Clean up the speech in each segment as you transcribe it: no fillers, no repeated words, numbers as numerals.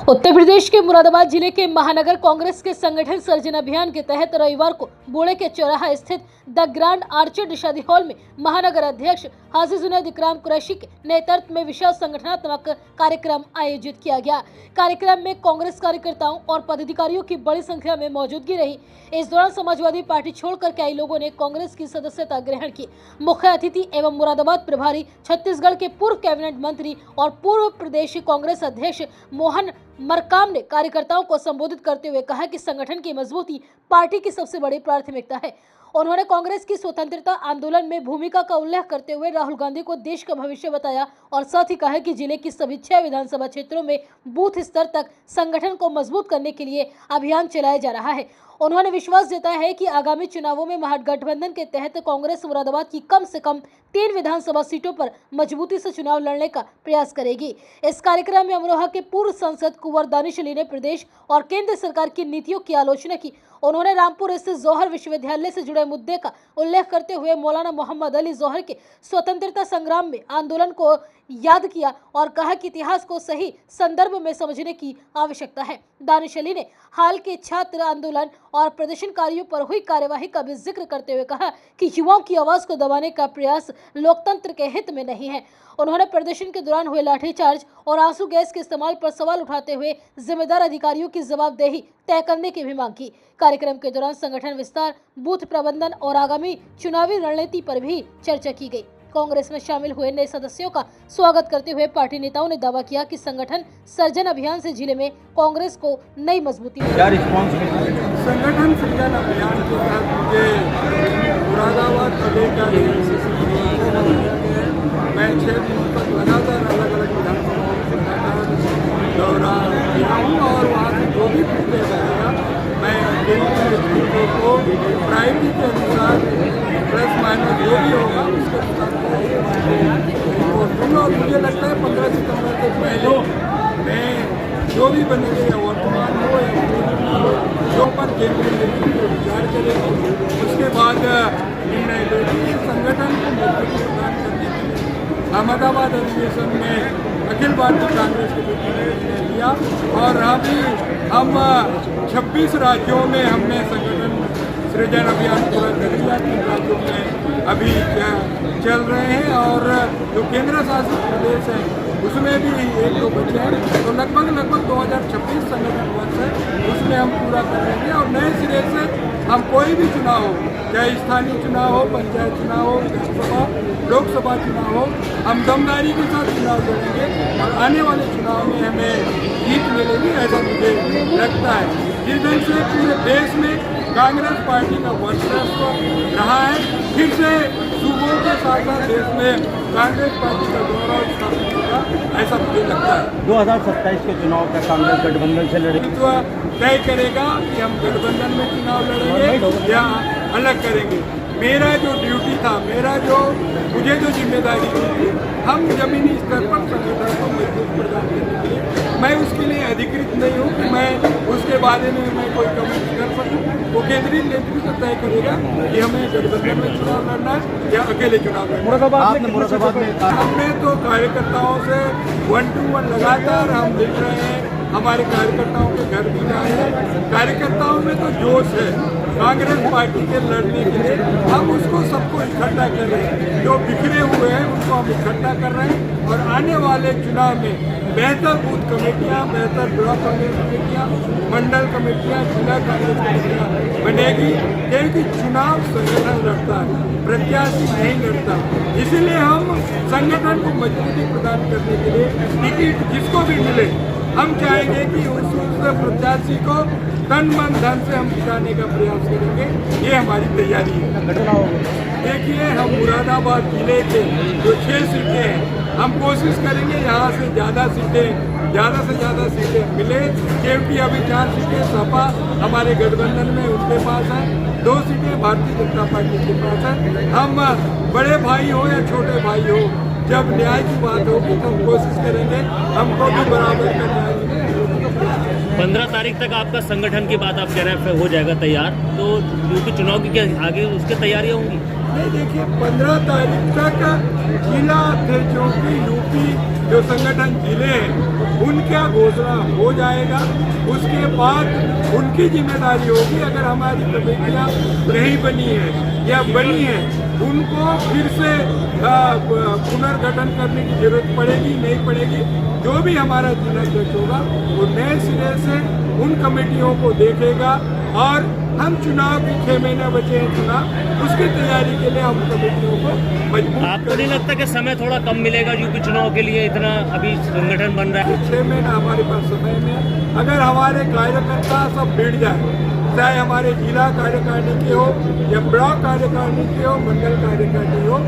उत्तर प्रदेश के मुरादाबाद जिले के महानगर कांग्रेस के संगठन सर्जन अभियान के तहत रविवार को बोड़े के चौराहा स्थित द ग्रैंड आर्चर्ड शादी हॉल में महानगर अध्यक्ष हाजी जुनैद इकराम कुरैशी के नेतृत्व में विशाल संगठनात्मक कार्यक्रम आयोजित किया गया। कार्यक्रम में कांग्रेस कार्यकर्ताओं और पदाधिकारियों की बड़ी संख्या में मौजूदगी रही। इस दौरान समाजवादी पार्टी छोड़कर कई लोगों ने कांग्रेस की सदस्यता ग्रहण की। मुख्य अतिथि एवं मुरादाबाद प्रभारी, छत्तीसगढ़ के पूर्व कैबिनेट मंत्री और पूर्व प्रदेश कांग्रेस अध्यक्ष मोहन मरकाम ने कार्यकर्ताओं को संबोधित करते हुए कहा कि संगठन की मजबूती पार्टी की सबसे बड़ी प्राथमिकता है। उन्होंने कांग्रेस की स्वतंत्रता आंदोलन में भूमिका का उल्लेख करते हुए राहुल गांधी को देश का भविष्य बताया और साथ ही कहा कि जिले की सभी 6 विधानसभा क्षेत्रों में बूथ स्तर तक संगठन को मजबूत करने के लिए अभियान चलाया जा रहा है। उन्होंने विश्वास जताया है कि आगामी चुनावों में महागठबंधन के तहत कांग्रेस मुरादाबाद की कम से कम 3 विधानसभा सीटों पर मजबूती से चुनाव लड़ने का प्रयास करेगी। इस कार्यक्रम में अमरोहा के पूर्व सांसद कुंवर दानिश अली ने प्रदेश और केंद्र सरकार की नीतियों की आलोचना की। उन्होंने रामपुर स्थित जौहर विश्वविद्यालय से जुड़े मुद्दे का उल्लेख करते हुए मौलाना मोहम्मद अली जौहर के स्वतंत्रता संग्राम में आंदोलन को याद किया और कहा कि इतिहास को सही संदर्भ में समझने की आवश्यकता है। दानिश अली ने हाल के छात्र आंदोलन और प्रदर्शनकारियों पर हुई कार्यवाही का भी जिक्र करते हुए कहा कि युवाओं की आवाज को दबाने का प्रयास लोकतंत्र के हित में नहीं है। उन्होंने प्रदर्शन के दौरान हुए लाठीचार्ज और आंसू गैस के इस्तेमाल पर सवाल उठाते हुए जिम्मेदार अधिकारियों की जवाबदेही तय करने की भी मांग की। कार्यक्रम के दौरान संगठन विस्तार, बूथ प्रबंधन और आगामी चुनावी रणनीति पर भी चर्चा की गई। कांग्रेस में शामिल हुए नए सदस्यों का स्वागत करते हुए पार्टी नेताओं ने दावा किया कि संगठन सर्जन अभियान से जिले में कांग्रेस को नई मजबूती मिलेगी। संगठन सर्जन अभियान के तहत मुझे मुरादाबाद जिले का मैं 6 दिनों तक लगातार अलग अलग विधानसभाओं से दौरा किया हूँ और वहाँ से जो भी फीडबैक आएगा मैं केंद्रीय को प्रायोरिटी के अनुसार प्लस माइनस जो भी होगा उसके अनुसार और मुझे लगता है 15 सितंबर के पहले मैं जो भी बनेंगे या वर्तमान हो या जो पर केंद्रीय नेतृत्व विचार करेंगे उसके बाद निर्णय लेंगे। संगठन को मजबूती प्रदान करने के लिए अहमदाबाद अधिवेशन में अखिल भारतीय कांग्रेस के निर्णय लिया और अभी हम 26 राज्यों में हमने संगठन सृजन अभियान पूरा कर लिया। 3 राज्यों में अभी चल रहे हैं और जो केंद्र शासित प्रदेश है उसमें भी 1-2 बचे हैं, तो लगभग 2026 संगठन वर्ष है उसमें हम पूरा कर लेंगे और नए सिरे से हम कोई भी चुनाव हो, चाहे स्थानीय चुनाव हो, पंचायत चुनाव हो, विधानसभा लोकसभा चुनाव हो, हम दमदारी के साथ चुनाव लड़ेंगे और आने वाले चुनाव में हमें जीत मिलेगी ऐसा मुझे लगता है। जिस ढंग से पूरे देश में कांग्रेस पार्टी का वर्चस्व रहा है, फिर से सूबों के साथ साथ देश में कांग्रेस पार्टी का गौरव स्थापित होगा ऐसा मुझे लगता है। 2027 के चुनाव का कांग्रेस गठबंधन से लड़ेगी तय करेगा कि हम गठबंधन में चुनाव लड़ेंगे या अलग करेंगे। मेरा जो ड्यूटी था, मुझे जो जिम्मेदारी थी, हम जमीनी स्तर पर संगठन को मजबूत प्रदान करने के लिए मैं उसके लिए अधिकृत नहीं हूँ कि मैं उसके बारे में मैं कोई कमेंट कर सकूँ। वो केंद्रीय नेतृत्व तय करेगा कि हमें गठबंधन में चुनाव लड़ना है या अकेले चुनाव लड़ना। मुरादाबाद में हमने तो कार्यकर्ताओं से 1-to-1 लगातार हम देख रहे हैं, हमारे कार्यकर्ताओं के घर भी जाए हैं। कार्यकर्ताओं में तो जोश है कांग्रेस पार्टी के लड़ने के लिए, हम उसको सबको इकट्ठा कर रहे हैं। जो बिखरे हुए हैं उनको हम इकट्ठा कर रहे हैं और आने वाले चुनाव में बेहतर बूथ कमेटियाँ, बेहतर ब्लॉक कांग्रेस कमेटियाँ, मंडल कमेटियाँ, जिला कांग्रेस कमेटियाँ बनेगी क्योंकि चुनाव संगठन लड़ता है, प्रत्याशी नहीं लड़ता। इसीलिए हम संगठन को मजबूती प्रदान करने के लिए टिकट जिसको भी मिले हम चाहेंगे कि उस प्रत्याशी को तन मन धन से हम जिताने का प्रयास करेंगे। ये हमारी तैयारी है। देखिए, हम मुरादाबाद जिले के जो 6 सीटें हैं हम कोशिश करेंगे यहाँ से ज़्यादा से ज़्यादा सीटें मिले क्योंकि अभी 4 सीटें सपा हमारे गठबंधन में उनके पास है, 2 सीटें भारतीय जनता पार्टी के पास है। हम बड़े भाई हो या छोटे भाई हो, जब न्याय की बात होगी तो हम कोशिश करेंगे हमको भी बराबर का न्याय मिले। 15 तारीख तक आपका संगठन की बात आप कह रहे हैं हो जाएगा तैयार, तो क्योंकि चुनाव की क्या आगे उसकी तैयारियाँ होंगी? नहीं, देखिए 15 तारीख तक जिला अध्यक्षों की यूपी जो संगठन जिले हैं उनका घोषणा हो जाएगा। उसके बाद उनकी जिम्मेदारी होगी, अगर हमारी कमेटियाँ नहीं बनी है या बनी है उनको फिर से पुनर्गठन करने की जरूरत पड़ेगी नहीं पड़ेगी। जो भी हमारा जिला अध्यक्ष होगा वो नए सिरे से उन कमेटियों को देखेगा और हम चुनाव के 6 महीने बचे हैं चुनाव, उसकी तैयारी के लिए हम कमेटियों को मजबूत। आपको नहीं लगता कि समय थोड़ा कम मिलेगा यूपी चुनाव के लिए, इतना अभी संगठन बन रहा है? 6 महीना हमारे पास समय में अगर हमारे कार्यकर्ता सब भिड़ जाए, चाहे हमारे जिला कार्यकारिणी के हो या ब्लॉक कार्यकारिणी के हो, मंडल कार्यकारिणी हो,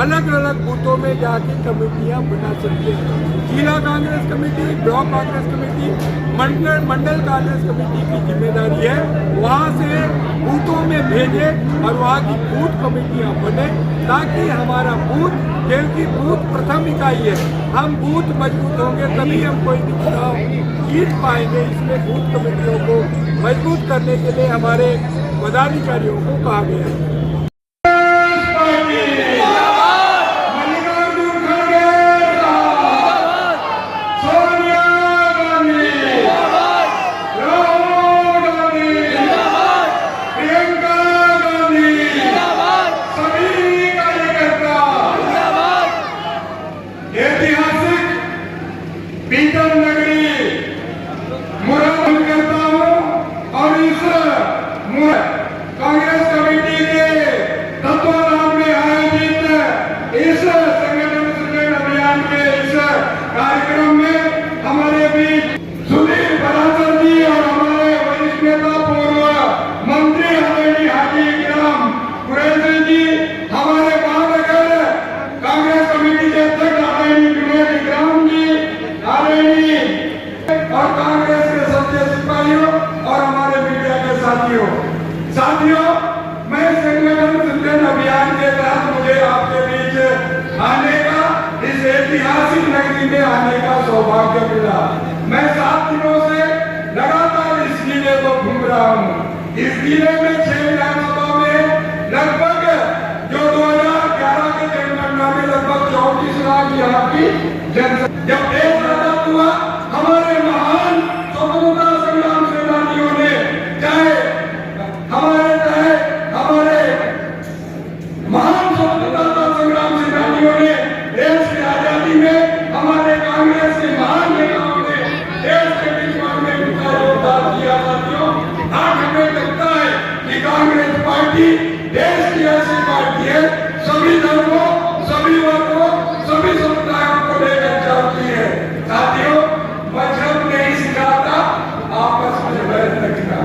अलग अलग बूथों में जाके कमेटियां बना सकते हैं। जिला Congress committee, block Congress committee, मंडल कांग्रेस कमेटी की जिम्मेदारी है वहाँ से बूथों में भेजे और वहाँ की बूथ कमेटियां बने, ताकि हमारा बूथ, क्योंकि बूथ प्रथम इकाई है, हम बूथ मजबूत होंगे तभी हम कोई भी चुनाव जीत पाएंगे। इसमें बूथ कमेटियों को मजबूत करने के लिए हमारे पदाधिकारियों को कहा गया है। कांग्रेस कमेटी के तत्वाधान में आयोजित इस संगठन सृजन अभियान के इस कार्यक्रम में हमारे बीच सुधीर बरासर जी और हमारे वरिष्ठ नेता पूर्व मंत्री आदरणीय हाजी इकराम कुरैशी जी, हमारे महानगर कांग्रेस कमेटी के अध्यक्ष आदरणीय विनोद इकराम जी, आदरणीय और कांग्रेस के सच्चे सिपाहियों और हमारे मीडिया के साथियों, मैं संगठन सृजन अभियान के तहत मुझे आपके बीच आने का, इस ऐतिहासिक नगरी में आने का सौभाग्य मिला। मैं 7 दिनों से लगातार इस जिले को घूम रहा हूँ। इस जिले में 6 विधानसभा में लगभग जो 2011 के जनगणना में लगभग 34 लाख यहाँ की जनसंख्या। जब देश आजाद हुआ, हमारे महान स्वतंत्रता संग्राम सेनानियों ने, चाहे हमारे महान स्वतंत्रता संग्राम सेनानियों ने देश की आजादी में, हमारे कांग्रेस के महान नेताओं ने देश के निर्माण में उनका योगदान दिया। साथियों, आज हमें लगता है कि कांग्रेस पार्टी देश की ऐसी पार्टी है, सभी धर्मों, सभी वर्गों, सभी समुदायों को लेकर चलती है। साथियों, मजहब नहीं सिखाता आपस में बैठ रखना,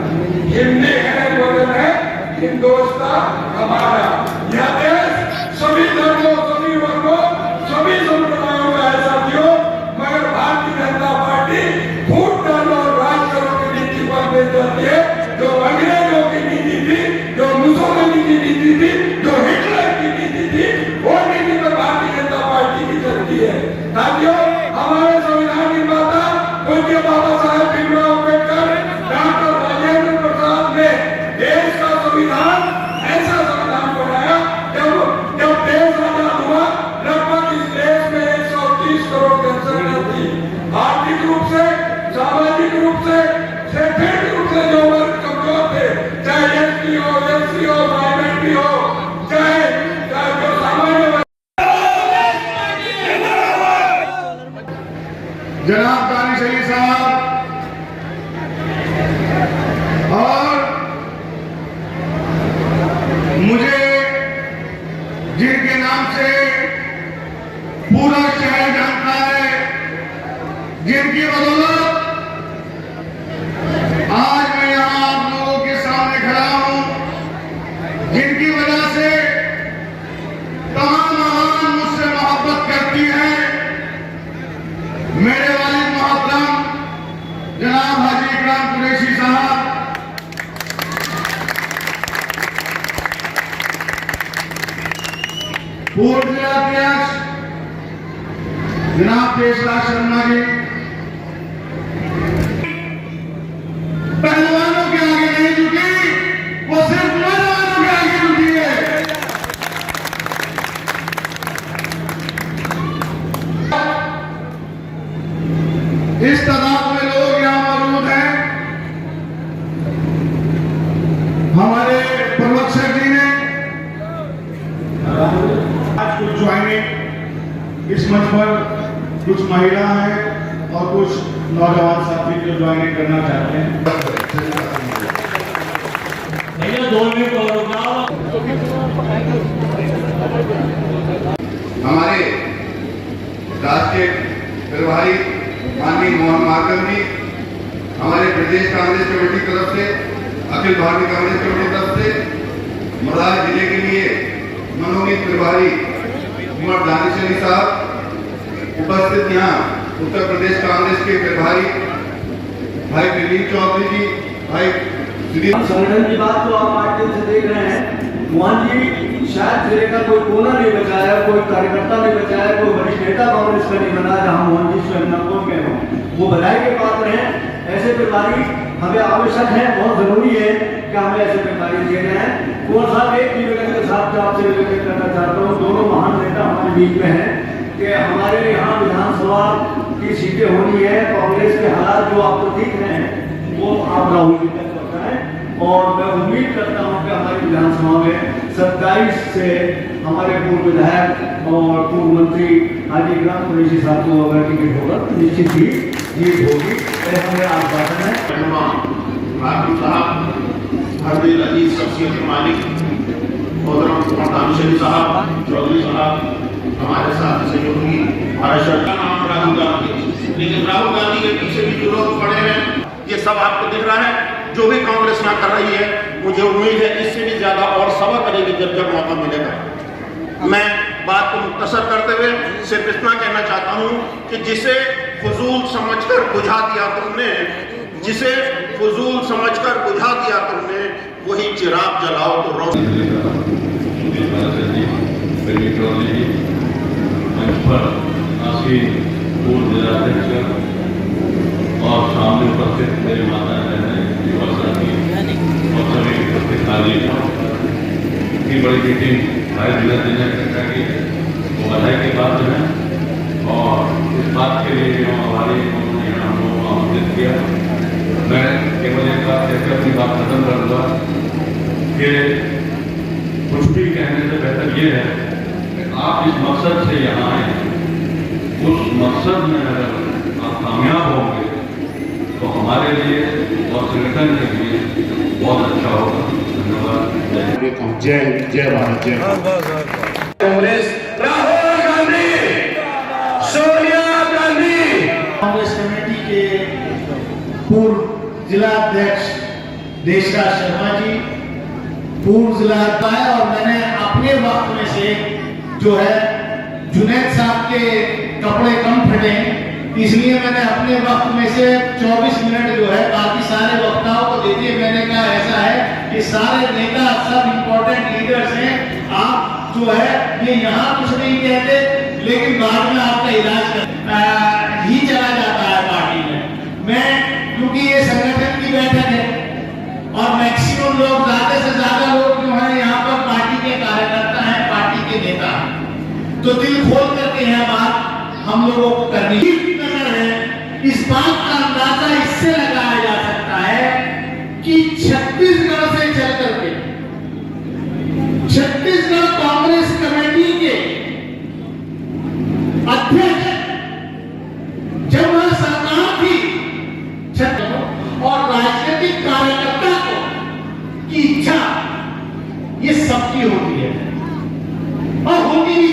हिंदी है, वतन है हिंदुस्तान हमारा। यह देश सभी धर्मों, सभी वर्गों, सभी संप्रदायों का है। साथियों, मगर भारतीय जनता पार्टी फूट डालो और राज करो की नीति पर ले जाती है। जो अंग्रेजों की नीति थी, जो मुसोलिनी की नीति थी, जो हिटलर की नीति थी, वो नीति पर भारतीय जनता पार्टी की चलती है। साथियों, हमारे संविधान निर्माता पूज्य बाबा साहेब भीमराव अम्बेडकर, डॉक्टर राजेंद्र प्रसाद ने देश का संविधान ऐसा संविधान बनाया, जब देश आजाद हुआ लगभग इस देश में 130 करोड़ जनसंख्या थी। आर्थिक रूप से, सामाजिक रूप से, शैक्षणिक रूप से जो वर्ग कमजोर थे, चाहे एसटी हो, एससी हो, माइनॉरिटी हो, चाहे जो सामान्य जनाब कानिशली साहब और मुझे जिनके नाम से पूरा शहर जानता है, जिनकी बदौलत आज मैं यहाँ आप लोगों के सामने खड़ा हूँ, जिनकी वजह से तमाम महान मुझसे मोहब्बत करती हैं, मेरे वालिद मोहतरम जनाब हाजी इकराम कुरैशी साहब, पूर्व जिलाध्यक्ष जनाब पेशराज शर्मा जी, पहलवानों के आगे नहीं झुकी, वो सिर्फ नौजवानों के आगे झुकी है। महिला हैं और कुछ नौजवान साथी जो ज्वाइन करना चाहते हैं। भैया 2 मिनट और रुकाओ। हमारे राष्ट्रीय प्रभारी माननीय मोहन मार्कम जी, हमारे प्रदेश कांग्रेस कमेटी तरफ से, अखिल भारतीय कांग्रेस कमेटी तरफ से मदार जिले के लिए मनोनीत प्रभारी कुमार दानिश अली साहब, उपस्थित यहाँ उत्तर प्रदेश कांग्रेस के प्रभारी भाई प्रवीण चौधरी जी, भाई संगठन की बात तो आप माध्यम से देख रहे हैं। मोहन जी शायद जिले का कोई कोना नहीं बचाया, कोई कार्यकर्ता नहीं बचाया, कोई वरिष्ठ नेता कांग्रेस का नहीं बना जहां मोहन जी स्वयं नंबर में हो। वो बधाई के पात्र हैं। ऐसे प्रभारी हमें आवश्यक है, बहुत जरूरी है कि हमें ऐसे प्रभारी दिए जाए। कुंवर साहब, एक निवेदन के साथ आपसे निवेदन करना चाहता हूँ, दोनों महान नेता हमारे बीच में हैं कि हमारे यहाँ विधानसभा की सीटें होनी है। कांग्रेस के हालात जो आपको दिख रहे हैं वो आप राहुल जी तक पहुँचाएं, और मैं उम्मीद करता हूँ कि हमारी विधानसभा में 27 से हमारे पूर्व विधायक और पूर्व मंत्री हाजी इकराम कुरैशी साहब को अगर टिकट होगा तो निश्चित ही जीत होगी। हमें आश्वासन है। हरदिल अजीज शख्सियत के मालिक मोहतरम कुमार दानिश अली साहब, चौधरी साहब, हमारे साथ सहयोगी महाराष्ट्र का नाम राहुल गांधी, लेकिन राहुल गांधी के पीछे भी जो लोग पड़े हैं ये सब आपको दिख रहा है। जो भी कांग्रेस यहाँ कर रही है, मुझे उम्मीद है इससे भी ज्यादा और सबक करेगी जब मौका मिलेगा। मैं बात को मुख्तसर करते हुए सिर्फ इतना कहना चाहता हूँ कि जिसे फजूल समझकर बुझा दिया तुमने, जिसे फजूल समझकर बुझा दिया तुमने, वही चिराग जलाओ तो रोशनी। और सामने उपस्थित मेरे माता बहनें, युवा साथी और सभी उपस्थित नागरिकों की बड़ी मीटिंग भाई विनय चर्चा की, वो बधाई की बात है। और इस बात के लिए हमारे उन्होंने हम लोगों को आमंत्रित किया। मैं केवल एक बात कहकर अपनी बात खत्म करूँगा कि कुछ भी कहने से बेहतर ये है कि आप इस मकसद से यहाँ आए, उस मकसद में अगर आप कामयाब होंगे तो हमारे लिए और संगठन के लिए बहुत अच्छा होगा। धन्यवाद। जय जय भारत, जय कांग्रेस, राहुल गांधी, सोनिया गांधी। कांग्रेस कमेटी के पूर्व जिला अध्यक्ष देशराज शर्मा जी, पूर्व जिला अध्यक्ष, और मैंने अपने वक्त में से जो है जुनैद साहब के कपड़े कम फटे, इसलिए मैंने अपने वक्त में से 24 मिनट जो है बाकी सारे वक्ताओं को दे दिए। मैंने कहा ऐसा है कि सारे नेता सब इंपॉर्टेंट लीडर्स हैं, आप जो है ये यहाँ कुछ नहीं कहते, लेकिन बाद में आपका इलाज ही चला जाता है पार्टी में। मैं क्योंकि ये संगठन की बैठक है और मैक्सिमम लोग, ज्यादा से ज्यादा लोग जो है यहाँ पर पार्टी के कार्यकर्ता हैं, पार्टी के नेता हैं, तो दिल खोल करके यह बात हम लोगों को करनी है। इस बात का अंदाजा इससे लगाया जा सकता है कि छत्तीसगढ़ से चल करके छत्तीसगढ़ कांग्रेस कमेटी के अध्यक्ष जब वह सरकार थी और राजनीतिक कार्यकर्ता को की इच्छा ये सबकी होती है और होती भी